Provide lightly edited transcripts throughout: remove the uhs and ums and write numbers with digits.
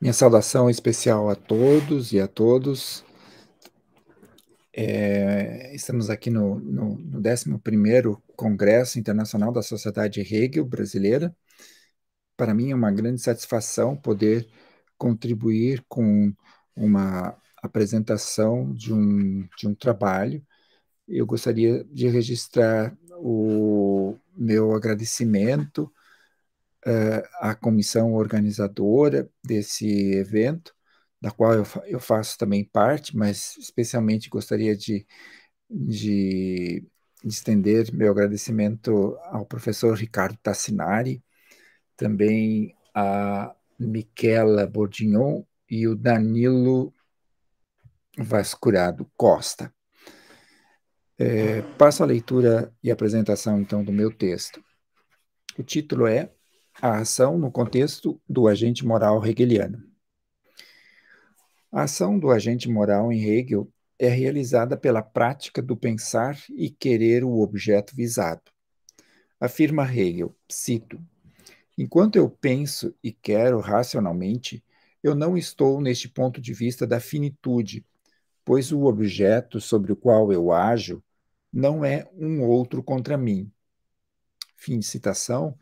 Minha saudação especial a todos e a todos. Estamos aqui no 11º Congresso Internacional da Sociedade Hegel Brasileira. Para mim é uma grande satisfação poder contribuir com uma apresentação de um trabalho. Eu gostaria de registrar o meu agradecimento à comissão organizadora desse evento, da qual eu faço também parte, mas especialmente gostaria de estender meu agradecimento ao professor Ricardo Tassinari, também a Michela Bordignon e o Danilo Vascurado Costa. Passo a leitura e apresentação, então, do meu texto. O título é A Ação no Contexto do Agente Moral Hegeliano. A ação do agente moral em Hegel é realizada pela prática do pensar e querer o objeto visado. Afirma Hegel, cito, enquanto eu penso e quero racionalmente, eu não estou neste ponto de vista da finitude, pois o objeto sobre o qual eu ajo não é um outro contra mim. Fim de citação,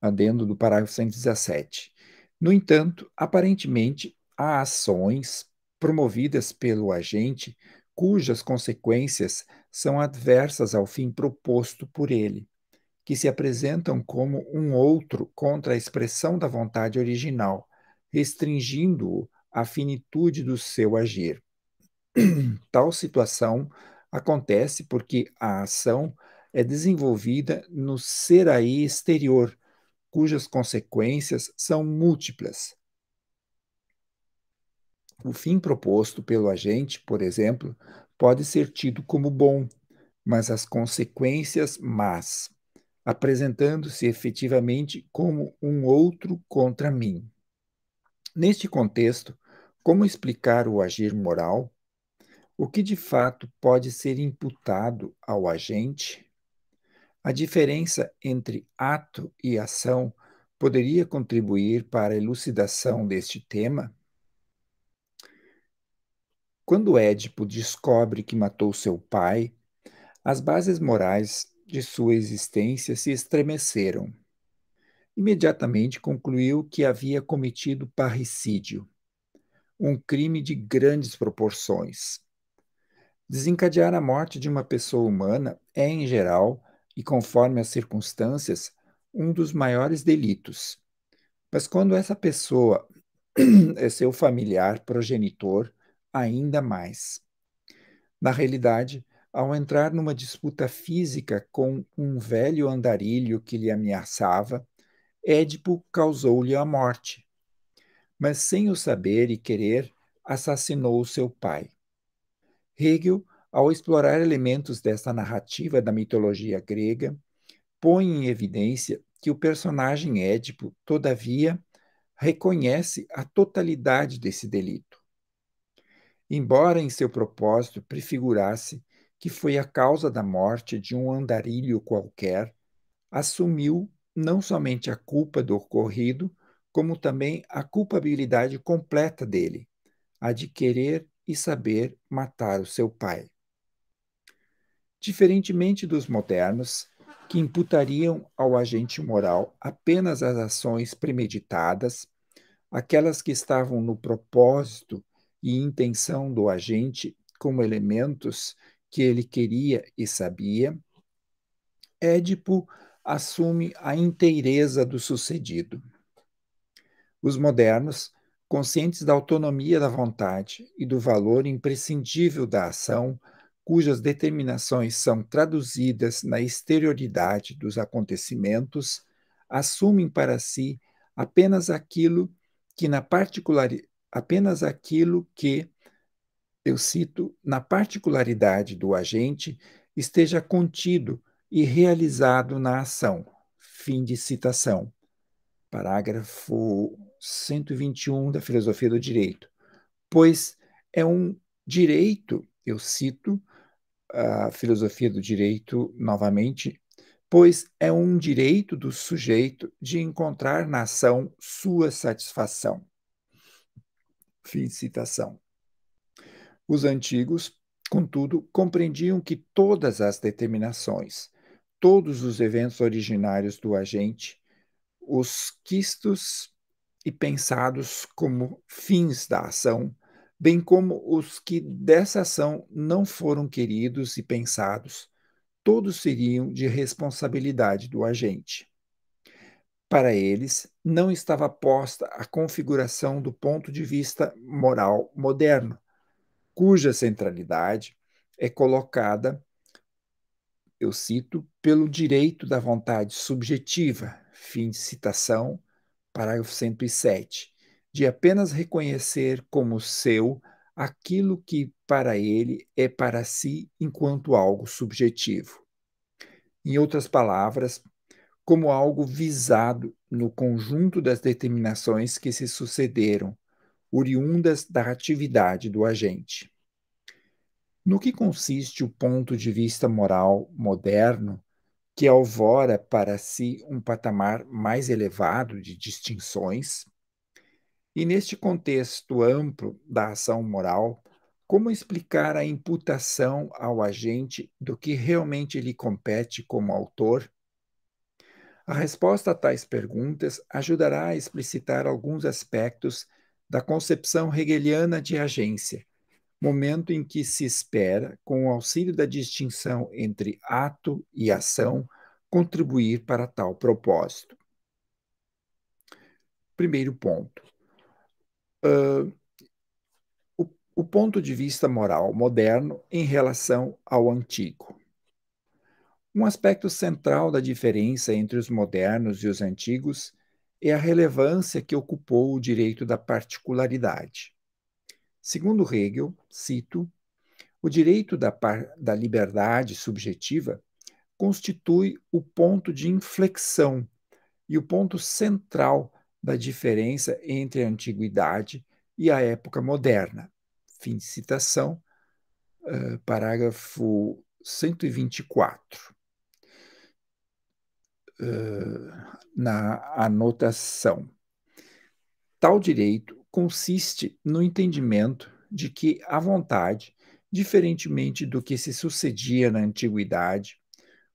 adendo do parágrafo 117. No entanto, aparentemente, há ações promovidas pelo agente cujas consequências são adversas ao fim proposto por ele, que se apresentam como um outro contra a expressão da vontade original, restringindo-o à finitude do seu agir. Tal situação acontece porque a ação é desenvolvida no ser aí exterior, cujas consequências são múltiplas. O fim proposto pelo agente, por exemplo, pode ser tido como bom, mas as consequências más, apresentando-se efetivamente como um outro contra mim. Neste contexto, como explicar o agir moral? O que de fato pode ser imputado ao agente? A diferença entre ato e ação poderia contribuir para a elucidação deste tema? Quando Édipo descobre que matou seu pai, as bases morais de sua existência se estremeceram. Imediatamente concluiu que havia cometido parricídio, um crime de grandes proporções. Desencadear a morte de uma pessoa humana é, em geral, e conforme as circunstâncias, um dos maiores delitos. Mas quando essa pessoa é seu familiar progenitor, ainda mais. Na realidade, ao entrar numa disputa física com um velho andarilho que lhe ameaçava, Édipo causou-lhe a morte. Mas sem o saber e querer, assassinou seu pai. Hegel, ao explorar elementos desta narrativa da mitologia grega, põe em evidência que o personagem Édipo, todavia, reconhece a totalidade desse delito. Embora em seu propósito prefigurasse que foi a causa da morte de um andarilho qualquer, assumiu não somente a culpa do ocorrido, como também a culpabilidade completa dele, a de querer e saber matar o seu pai. Diferentemente dos modernos, que imputariam ao agente moral apenas as ações premeditadas, aquelas que estavam no propósito e intenção do agente como elementos que ele queria e sabia, Édipo assume a inteireza do sucedido. Os modernos, conscientes da autonomia da vontade e do valor imprescindível da ação, cujas determinações são traduzidas na exterioridade dos acontecimentos, assumem para si apenas aquilo que apenas aquilo que, eu cito, na particularidade do agente esteja contido e realizado na ação. Fim de citação. Parágrafo 121 da Filosofia do Direito. Pois é um direito, eu cito a Filosofia do Direito novamente, pois é um direito do sujeito de encontrar na ação sua satisfação. Fim de citação. Os antigos, contudo, compreendiam que todas as determinações, todos os eventos originários do agente, os quistos e pensados como fins da ação, bem como os que dessa ação não foram queridos e pensados, todos seriam de responsabilidade do agente. Para eles, não estava posta a configuração do ponto de vista moral moderno, cuja centralidade é colocada, eu cito, pelo direito da vontade subjetiva, fim de citação, parágrafo 107, de apenas reconhecer como seu aquilo que para ele é para si enquanto algo subjetivo. Em outras palavras, como algo visado no conjunto das determinações que se sucederam, oriundas da atividade do agente. No que consiste o ponto de vista moral moderno, que alvora para si um patamar mais elevado de distinções? E neste contexto amplo da ação moral, como explicar a imputação ao agente do que realmente lhe compete como autor? A resposta a tais perguntas ajudará a explicitar alguns aspectos da concepção hegeliana de agência, momento em que se espera, com o auxílio da distinção entre ato e ação, contribuir para tal propósito. Primeiro ponto. O ponto de vista moral moderno em relação ao antigo. Um aspecto central da diferença entre os modernos e os antigos é a relevância que ocupou o direito da particularidade. Segundo Hegel, cito, o direito da liberdade subjetiva constitui o ponto de inflexão e o ponto central da diferença entre a antiguidade e a época moderna. Fim de citação, parágrafo 124. Na anotação. Tal direito consiste no entendimento de que a vontade, diferentemente do que se sucedia na antiguidade,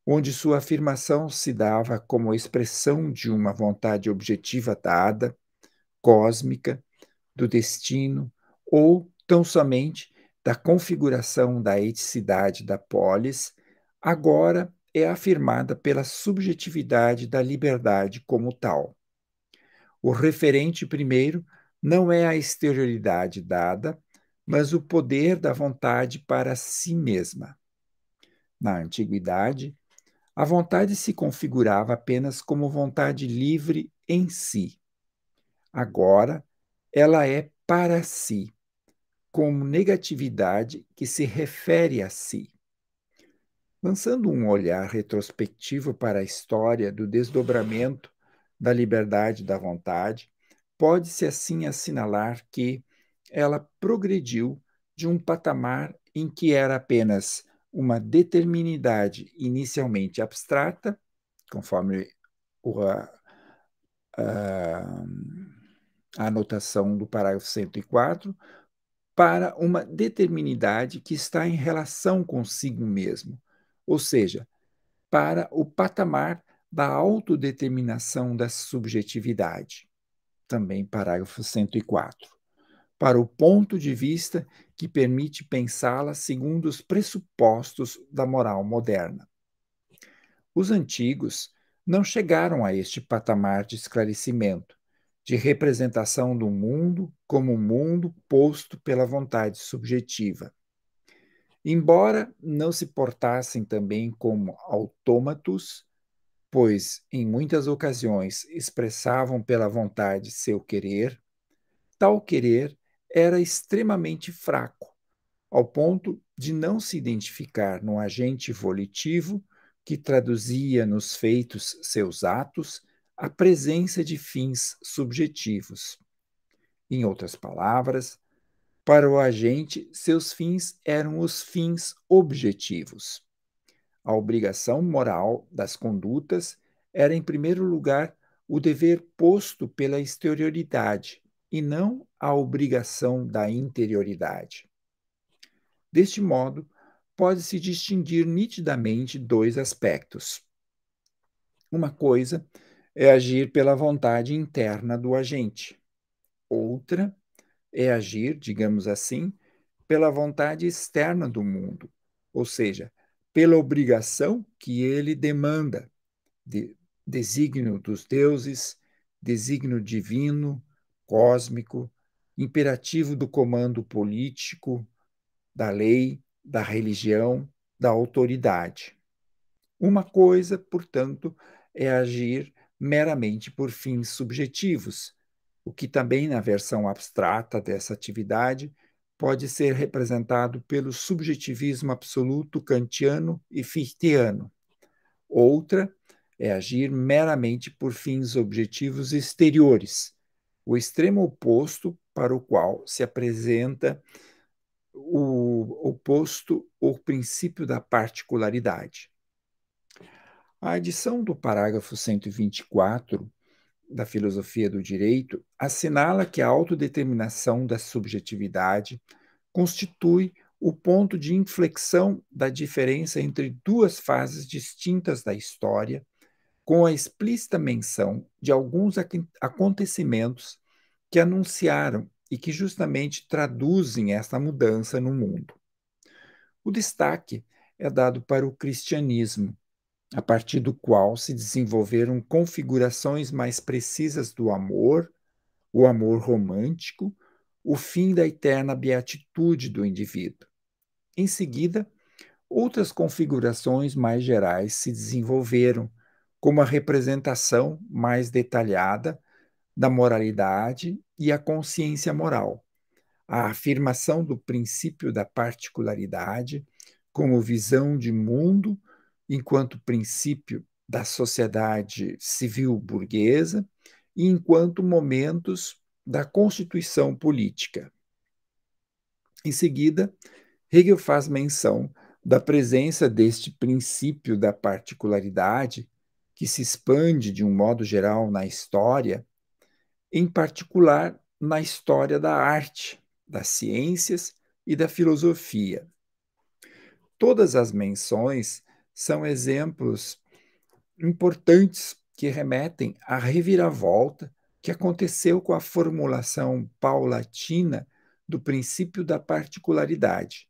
onde sua afirmação se dava como expressão de uma vontade objetiva dada, cósmica, do destino, ou tão somente da configuração da eticidade da polis, agora é afirmada pela subjetividade da liberdade como tal. O referente primeiro não é a exterioridade dada, mas o poder da vontade para si mesma. Na antiguidade, a vontade se configurava apenas como vontade livre em si. Agora, ela é para si, como negatividade que se refere a si. Lançando um olhar retrospectivo para a história do desdobramento da liberdade da vontade, pode-se assim assinalar que ela progrediu de um patamar em que era apenas uma determinidade inicialmente abstrata, conforme a, a anotação do parágrafo 104, para uma determinidade que está em relação consigo mesmo, ou seja, para o patamar da autodeterminação da subjetividade. Também parágrafo 104. Para o ponto de vista que permite pensá-la segundo os pressupostos da moral moderna. Os antigos não chegaram a este patamar de esclarecimento, de representação do mundo como um mundo posto pela vontade subjetiva. Embora não se portassem também como autômatos, pois em muitas ocasiões expressavam pela vontade seu querer, tal querer era extremamente fraco, ao ponto de não se identificar no agente volitivo que traduzia nos feitos seus atos a presença de fins subjetivos. Em outras palavras, para o agente, seus fins eram os fins objetivos. A obrigação moral das condutas era, em primeiro lugar, o dever posto pela exterioridade e não a obrigação da interioridade. Deste modo, pode-se distinguir nitidamente dois aspectos. Uma coisa é agir pela vontade interna do agente. Outra é agir, digamos assim, pela vontade externa do mundo, ou seja, pela obrigação que ele demanda, de desígnio dos deuses, desígnio divino, cósmico, imperativo do comando político, da lei, da religião, da autoridade. Uma coisa, portanto, é agir meramente por fins subjetivos, o que também, na versão abstrata dessa atividade, pode ser representado pelo subjetivismo absoluto kantiano e fichteano. Outra é agir meramente por fins objetivos exteriores, o extremo oposto para o qual se apresenta o oposto ou princípio da particularidade. A adição do parágrafo 124 da filosofia do direito assinala que a autodeterminação da subjetividade constitui o ponto de inflexão da diferença entre duas fases distintas da história, com a explícita menção de alguns acontecimentos que anunciaram e que justamente traduzem essa mudança no mundo. O destaque é dado para o cristianismo, a partir do qual se desenvolveram configurações mais precisas do amor, o amor romântico, o fim da eterna beatitude do indivíduo. Em seguida, outras configurações mais gerais se desenvolveram, como a representação mais detalhada da moralidade e a consciência moral, a afirmação do princípio da particularidade como visão de mundo enquanto princípio da sociedade civil burguesa e enquanto momentos da constituição política. Em seguida, Hegel faz menção da presença deste princípio da particularidade, que se expande de um modo geral na história, em particular na história da arte, das ciências e da filosofia. Todas as menções são exemplos importantes que remetem à reviravolta que aconteceu com a formulação paulatina do princípio da particularidade,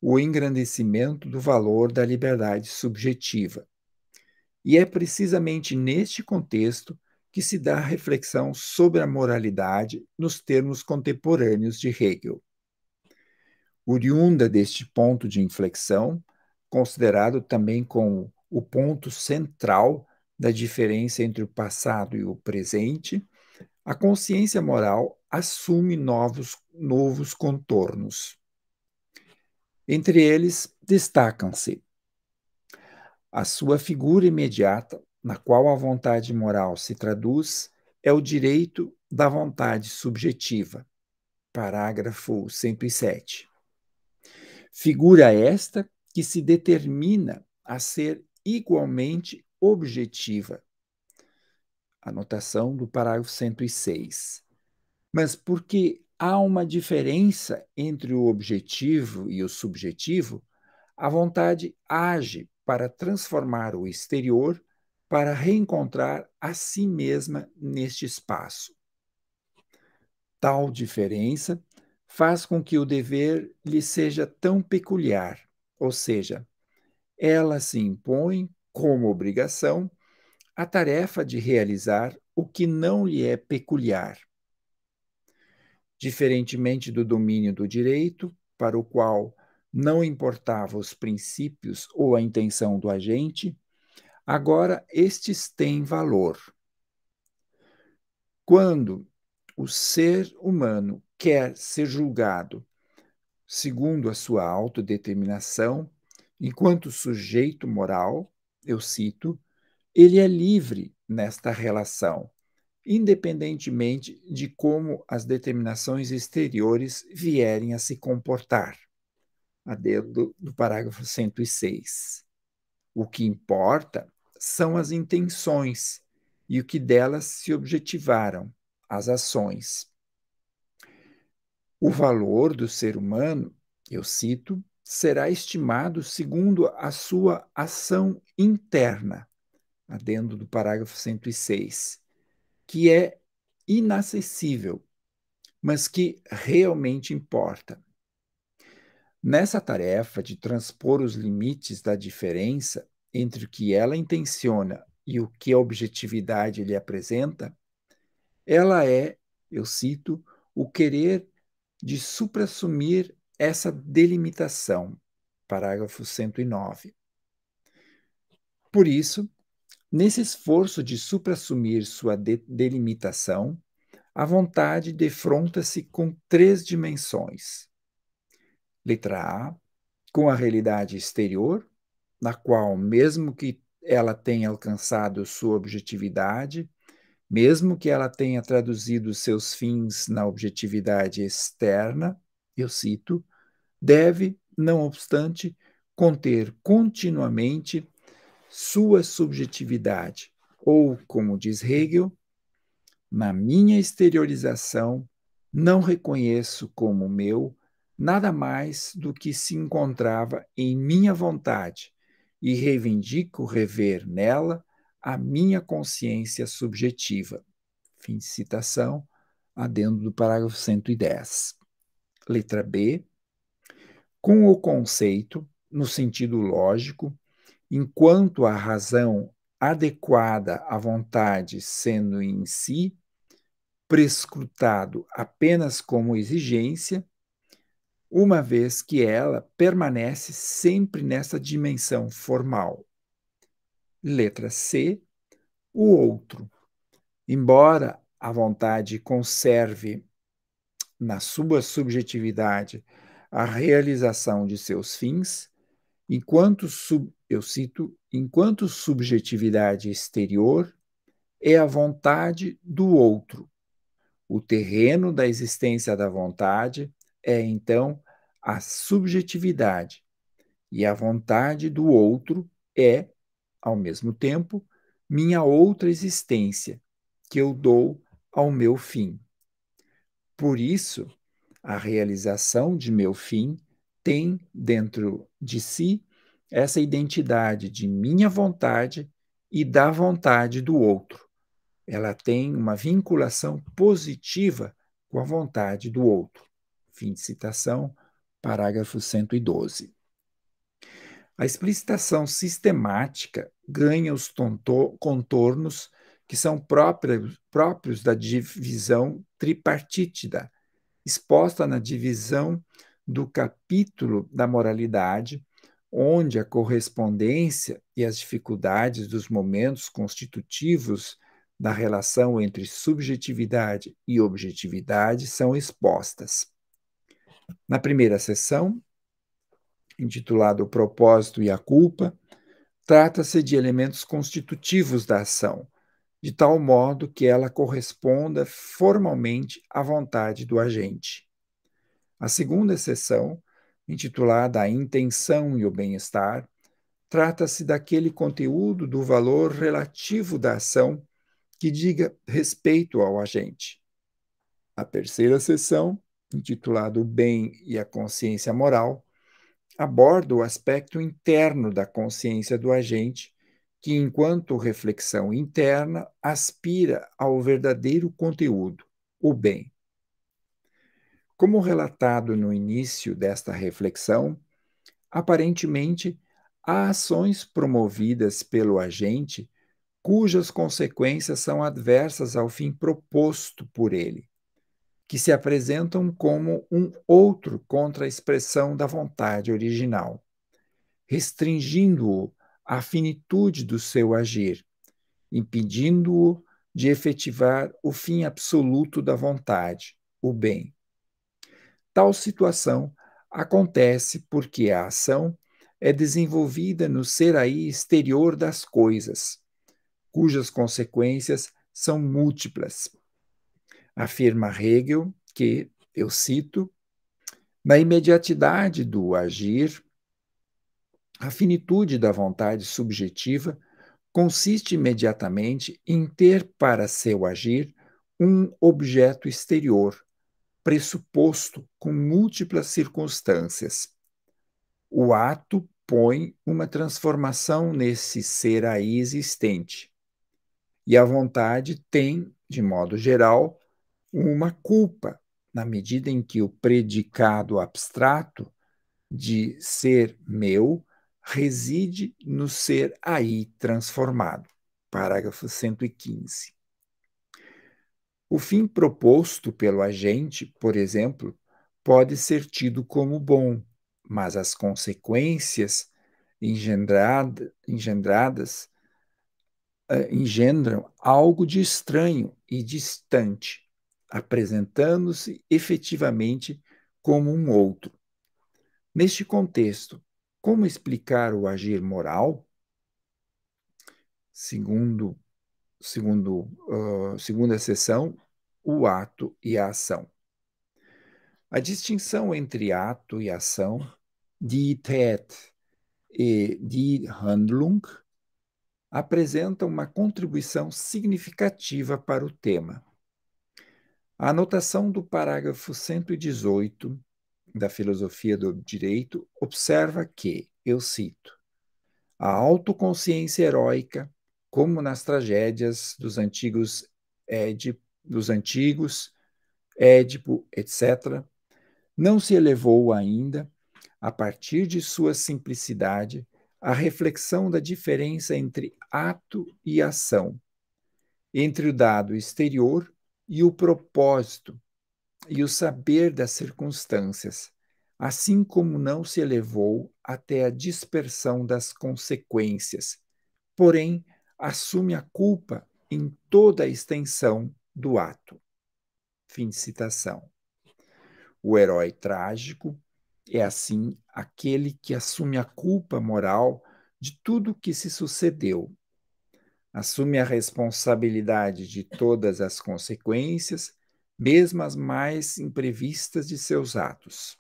o engrandecimento do valor da liberdade subjetiva. E é precisamente neste contexto que se dá a reflexão sobre a moralidade nos termos contemporâneos de Hegel. Oriunda deste ponto de inflexão, considerado também como o ponto central da diferença entre o passado e o presente, a consciência moral assume novos contornos. Entre eles, destacam-se a sua figura imediata, na qual a vontade moral se traduz, é o direito da vontade subjetiva, parágrafo 107. Figura esta que se determina a ser igualmente objetiva. Anotação do parágrafo 106. Mas porque há uma diferença entre o objetivo e o subjetivo, a vontade age para transformar o exterior para reencontrar a si mesma neste espaço. Tal diferença faz com que o dever lhe seja tão peculiar, ou seja, ela se impõe como obrigação a tarefa de realizar o que não lhe é peculiar. Diferentemente do domínio do direito, para o qual não importava os princípios ou a intenção do agente, agora estes têm valor. Quando o ser humano quer ser julgado segundo a sua autodeterminação, enquanto sujeito moral, eu cito, ele é livre nesta relação, independentemente de como as determinações exteriores vierem a se comportar. A dedo do parágrafo 106. O que importa são as intenções e o que delas se objetivaram, as ações. O valor do ser humano, eu cito, será estimado segundo a sua ação interna, adendo do parágrafo 106, que é inacessível, mas que realmente importa. Nessa tarefa de transpor os limites da diferença entre o que ela intenciona e o que a objetividade lhe apresenta, ela é, eu cito, o querer de suprassumir essa delimitação. Parágrafo 109. Por isso, nesse esforço de suprassumir sua delimitação, a vontade defronta-se com três dimensões. Letra A, com a realidade exterior, na qual, mesmo que ela tenha alcançado sua objetividade, mesmo que ela tenha traduzido seus fins na objetividade externa, eu cito, deve, não obstante, conter continuamente sua subjetividade, ou, como diz Hegel, na minha exteriorização, não reconheço como meu nada mais do que se encontrava em minha vontade e reivindico rever nela a minha consciência subjetiva. Fim de citação, adendo do parágrafo 110. Letra B. Com o conceito, no sentido lógico, enquanto a razão adequada à vontade sendo em si prescrutado apenas como exigência, uma vez que ela permanece sempre nessa dimensão formal. Letra C. O outro. Embora a vontade conserve na sua subjetividade a realização de seus fins, eu cito, enquanto subjetividade exterior, é a vontade do outro. O terreno da existência da vontade é, então, a subjetividade, e a vontade do outro é, ao mesmo tempo, minha outra existência, que eu dou ao meu fim. Por isso, a realização de meu fim tem dentro de si essa identidade de minha vontade e da vontade do outro. Ela tem uma vinculação positiva com a vontade do outro. Fim de citação, parágrafo 112. A explicitação sistemática ganha os contornos que são próprios da divisão tripartítida, exposta na divisão do capítulo da moralidade, onde a correspondência e as dificuldades dos momentos constitutivos da relação entre subjetividade e objetividade são expostas. Na primeira seção, intitulada O Propósito e a Culpa, trata-se de elementos constitutivos da ação, de tal modo que ela corresponda formalmente à vontade do agente. A segunda seção, intitulada A Intenção e o Bem-Estar, trata-se daquele conteúdo do valor relativo da ação que diga respeito ao agente. A terceira seção, intitulada O Bem e a Consciência Moral, aborda o aspecto interno da consciência do agente, que, enquanto reflexão interna, aspira ao verdadeiro conteúdo, o bem. Como relatado no início desta reflexão, aparentemente, há ações promovidas pelo agente cujas consequências são adversas ao fim proposto por ele, que se apresentam como um outro contra a expressão da vontade original, restringindo-o à finitude do seu agir, impedindo-o de efetivar o fim absoluto da vontade, o bem. Tal situação acontece porque a ação é desenvolvida no ser aí exterior das coisas, cujas consequências são múltiplas. Afirma Hegel que, eu cito, na imediatidade do agir, a finitude da vontade subjetiva consiste imediatamente em ter para seu agir um objeto exterior, pressuposto com múltiplas circunstâncias. O ato põe uma transformação nesse ser aí existente. E a vontade tem, de modo geral, uma culpa, na medida em que o predicado abstrato de ser meu reside no ser aí transformado. Parágrafo 115. O fim proposto pelo agente, por exemplo, pode ser tido como bom, mas as consequências engendradas engendram algo de estranho e distante, apresentando-se efetivamente como um outro. Neste contexto, como explicar o agir moral? Segunda seção, o ato e a ação. A distinção entre ato e ação, die Tat e die Handlung, apresenta uma contribuição significativa para o tema. A anotação do parágrafo 118 da Filosofia do Direito observa que, eu cito, a autoconsciência heróica, como nas tragédias dos antigos Édipo, etc., não se elevou ainda, a partir de sua simplicidade, à reflexão da diferença entre ato e ação, entre o dado exterior e o propósito e o saber das circunstâncias, assim como não se elevou até a dispersão das consequências, porém assume a culpa em toda a extensão do ato. Fim de citação. O herói trágico é, assim, aquele que assume a culpa moral de tudo o que se sucedeu, assume a responsabilidade de todas as consequências, mesmo as mais imprevistas de seus atos.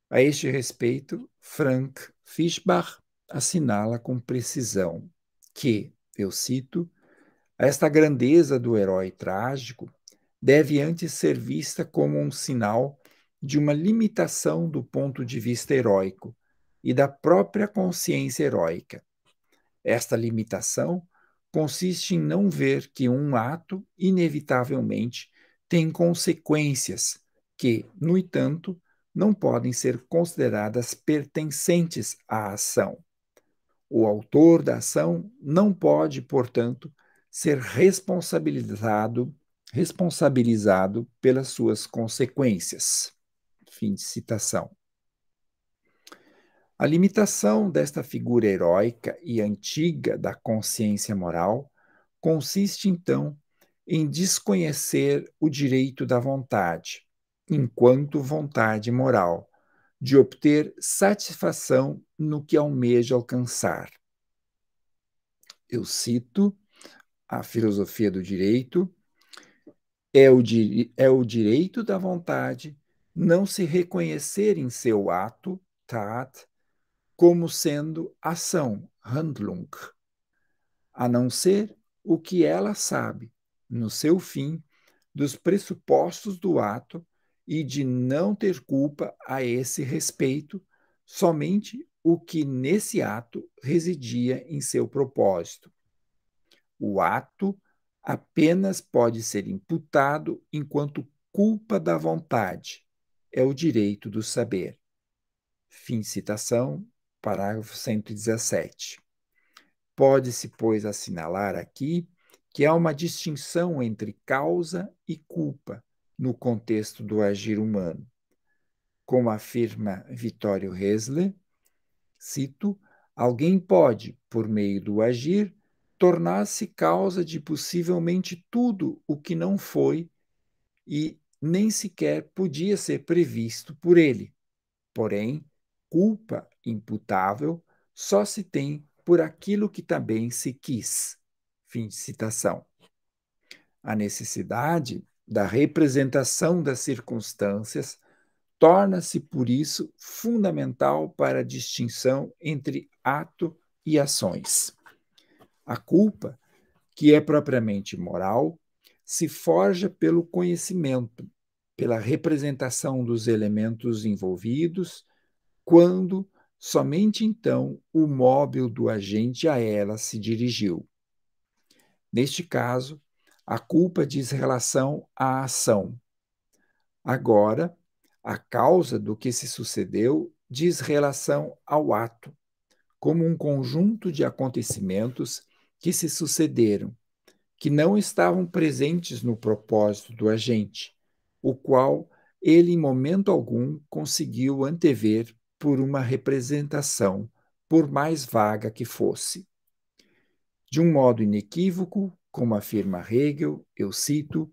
A este respeito, Frank Fischbach assinala com precisão que, eu cito, esta grandeza do herói trágico deve antes ser vista como um sinal de uma limitação do ponto de vista heróico e da própria consciência heróica. Esta limitação consiste em não ver que um ato, inevitavelmente, tem consequências que, no entanto, não podem ser consideradas pertencentes à ação. O autor da ação não pode, portanto, ser responsabilizado pelas suas consequências. Fim de citação. A limitação desta figura heróica e antiga da consciência moral consiste, então, em desconhecer o direito da vontade, enquanto vontade moral, de obter satisfação no que almeja alcançar. Eu cito a filosofia do direito: é o direito da vontade não se reconhecer em seu ato, tat, como sendo ação, Handlung, a não ser o que ela sabe, no seu fim, dos pressupostos do ato e de não ter culpa a esse respeito, somente o que nesse ato residia em seu propósito. O ato apenas pode ser imputado enquanto culpa da vontade. É o direito do saber. Fim de citação, parágrafo 117. Pode-se, pois, assinalar aqui que há uma distinção entre causa e culpa no contexto do agir humano. Como afirma Vittorio Hesle, cito, alguém pode, por meio do agir, tornar-se causa de possivelmente tudo o que não foi e nem sequer podia ser previsto por ele. Porém, culpa imputável só se tem por aquilo que também se quis. Fim de citação. A necessidade da representação das circunstâncias torna-se, por isso, fundamental para a distinção entre ato e ações. A culpa, que é propriamente moral, se forja pelo conhecimento, pela representação dos elementos envolvidos, quando somente então o móvel do agente a ela se dirigiu. Neste caso, a culpa diz relação à ação. Agora, a causa do que se sucedeu diz relação ao ato, como um conjunto de acontecimentos que se sucederam, que não estavam presentes no propósito do agente, o qual ele em momento algum conseguiu antever por uma representação, por mais vaga que fosse. De um modo inequívoco, como afirma Hegel, eu cito,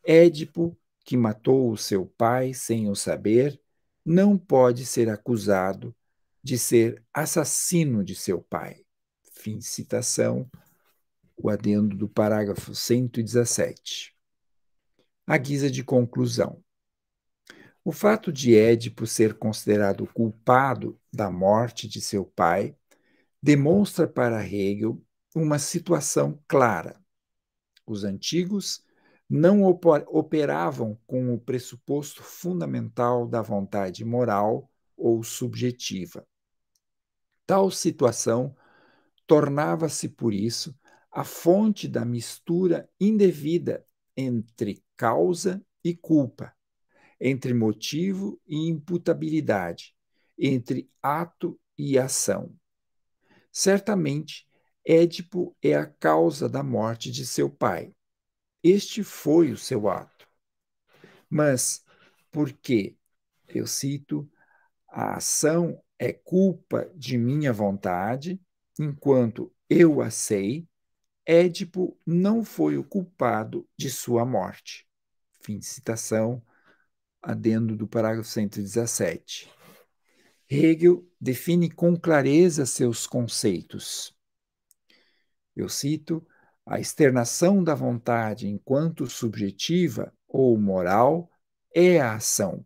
Édipo, que matou o seu pai sem o saber, não pode ser acusado de ser assassino de seu pai. Fim de citação, o adendo do parágrafo 117. À guisa de conclusão, o fato de Édipo ser considerado culpado da morte de seu pai demonstra para Hegel uma situação clara. Os antigos não operavam com o pressuposto fundamental da vontade moral ou subjetiva. Tal situação tornava-se, por isso, a fonte da mistura indevida entre causa e culpa, entre motivo e imputabilidade, entre ato e ação. Certamente, Édipo é a causa da morte de seu pai. Este foi o seu ato. Mas, porque, eu cito, a ação é culpa de minha vontade, enquanto eu a sei, Édipo não foi o culpado de sua morte. Fim de citação, adendo do parágrafo 117. Hegel define com clareza seus conceitos. Eu cito, a externação da vontade enquanto subjetiva ou moral é a ação.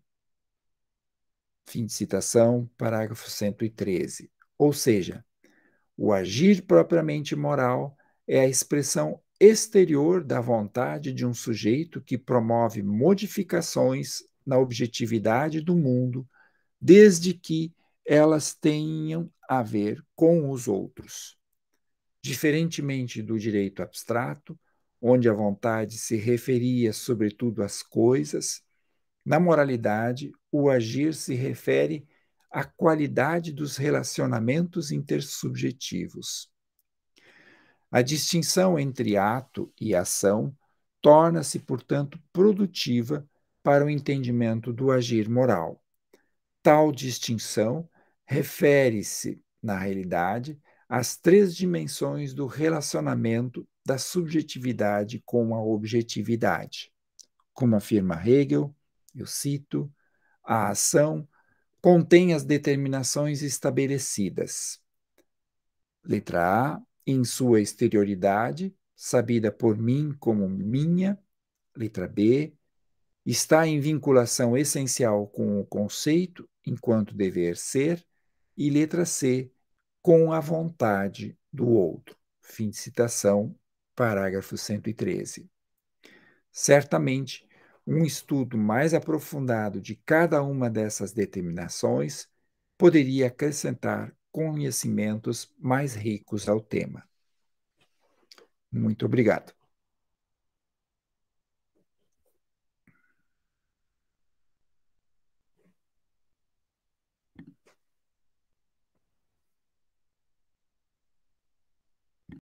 Fim de citação, parágrafo 113. Ou seja, o agir propriamente moral é a expressão exterior da vontade de um sujeito que promove modificações na objetividade do mundo, desde que elas tenham a ver com os outros. Diferentemente do direito abstrato, onde a vontade se referia sobretudo às coisas, na moralidade, o agir se refere à qualidade dos relacionamentos intersubjetivos. A distinção entre ato e ação torna-se, portanto, produtiva para o entendimento do agir moral. Tal distinção refere-se, na realidade, às três dimensões do relacionamento da subjetividade com a objetividade. Como afirma Hegel, eu cito, a ação contém as determinações estabelecidas. Letra A, em sua exterioridade, sabida por mim como minha. Letra B, está em vinculação essencial com o conceito enquanto dever ser. E letra C, com a vontade do outro. Fim de citação, parágrafo 113. Certamente, um estudo mais aprofundado de cada uma dessas determinações poderia acrescentar conhecimentos mais ricos ao tema. Muito obrigado.